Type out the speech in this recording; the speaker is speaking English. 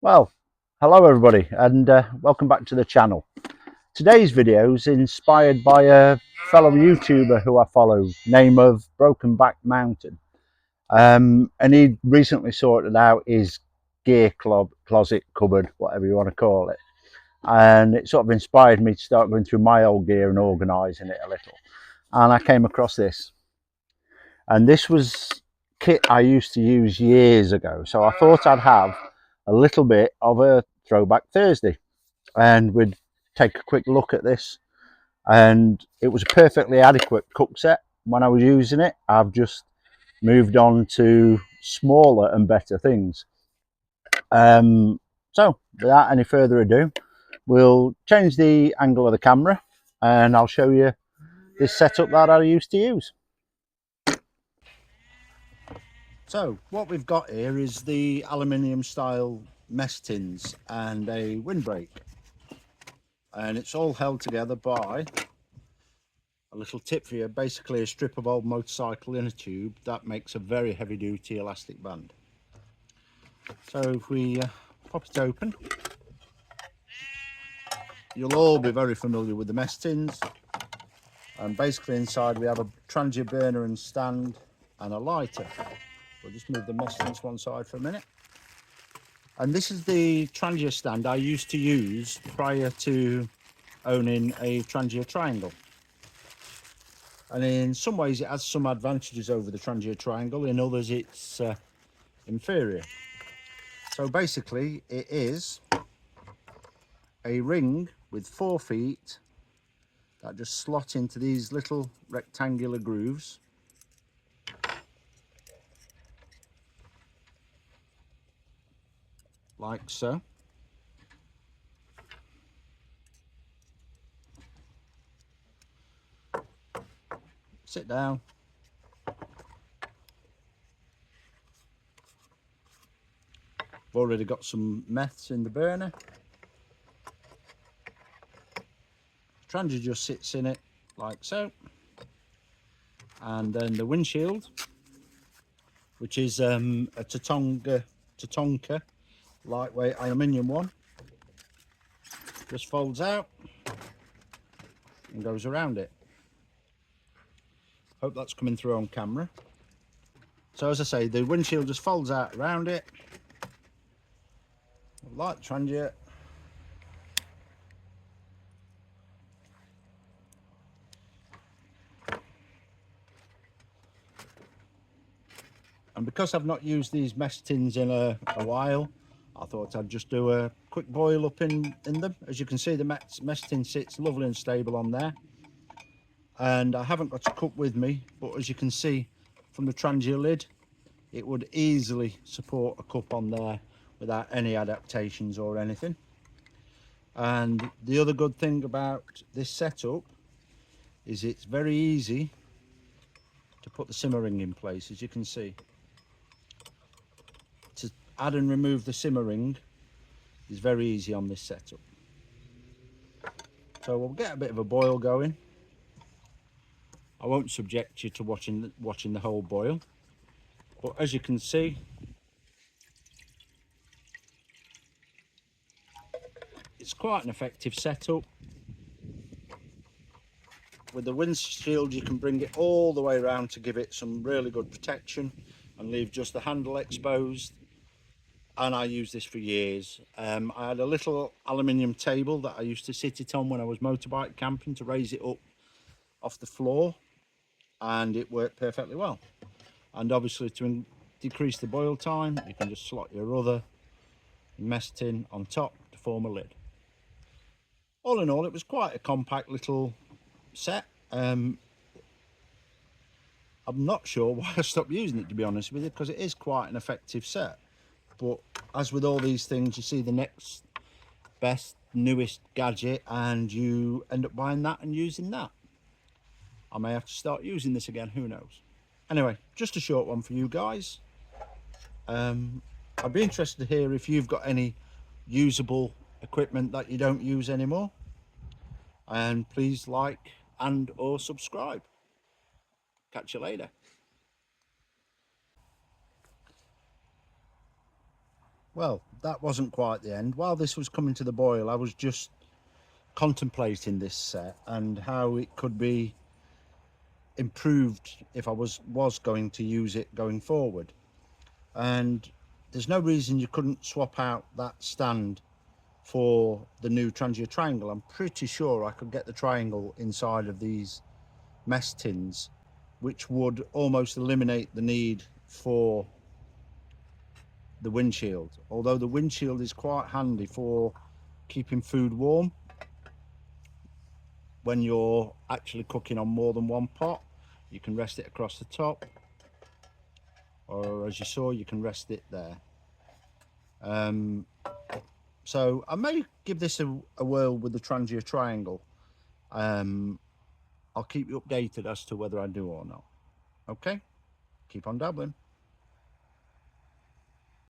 Well, hello everybody and welcome back to the channel. Today's video is inspired by a fellow YouTuber who I follow, name of Broken Back Mountain. And he recently sorted out his gear closet, cupboard, whatever you want to call it. And it sort of inspired me to start going through my old gear and organising it a little. And I came across this. And this was kit I used to use years ago. So I thought I'd have a little bit of a throwback Thursday and we'd take a quick look at this. And it was a perfectly adequate cook set when I was using it. I've just moved on to smaller and better things. So without any further ado, we'll change the angle of the camera and I'll show you this setup that I used to use. So what we've got here is the aluminium style mess tins and a windbreak, and it's all held together by a little tip for you, basically a strip of old motorcycle inner tube that makes a very heavy duty elastic band. So if we pop it open, you'll all be very familiar with the mess tins, and basically inside we have a trangia burner and stand and a lighter. We'll just move the mess tins to one side for a minute. And this is the trangia stand I used to use prior to owning a trangia triangle. And in some ways it has some advantages over the trangia triangle, in others it's inferior. So basically it is a ring with 4 feet that just slot into these little rectangular grooves. Like so. Sit down. I've already got some meths in the burner. Trangia just sits in it like so. And then the windshield, which is a Tatonka lightweight aluminium one, just folds out and goes around it. Hope that's coming through on camera. So as I say, the windshield just folds out around it, like the trangia. And because I've not used these mesh tins in a while, I thought I'd just do a quick boil up in them. As you can see, the mesh tin sits lovely and stable on there. And I haven't got a cup with me, but as you can see from the trangia lid, it would easily support a cup on there without any adaptations or anything. And the other good thing about this setup is it's very easy to put the simmer ring in place. As you can see, to add and remove the simmer ring is very easy on this setup. So we'll get a bit of a boil going. I won't subject you to watching the whole boil, but as you can see, it's quite an effective setup. With the windshield you can bring it all the way around to give it some really good protection and leave just the handle exposed. And I used this for years. I had a little aluminium table that I used to sit it on when I was motorbike camping to raise it up off the floor, and it worked perfectly well. And obviously to decrease the boil time, you can just slot your other mess tin on top to form a lid. All in all, it was quite a compact little set. I'm not sure why I stopped using it, to be honest with you, because it is quite an effective set. But as with all these things, you see the next best, newest gadget and you end up buying that and using that. I may have to start using this again, who knows. Anyway, just a short one for you guys. I'd be interested to hear if you've got any usable equipment that you don't use anymore. And please like and or subscribe. Catch you later. Well, that wasn't quite the end. While this was coming to the boil, I was just contemplating this set and how it could be improved if I was going to use it going forward. And there's no reason you couldn't swap out that stand for the new trangia triangle. I'm pretty sure I could get the triangle inside of these mess tins, which would almost eliminate the need for the windshield, although the windshield is quite handy for keeping food warm when you're actually cooking on more than one pot. You can rest it across the top, or as you saw, you can rest it there. So I may give this a whirl with the trangia triangle. I'll keep you updated as to whether I do or not. Okay, keep on dabbling.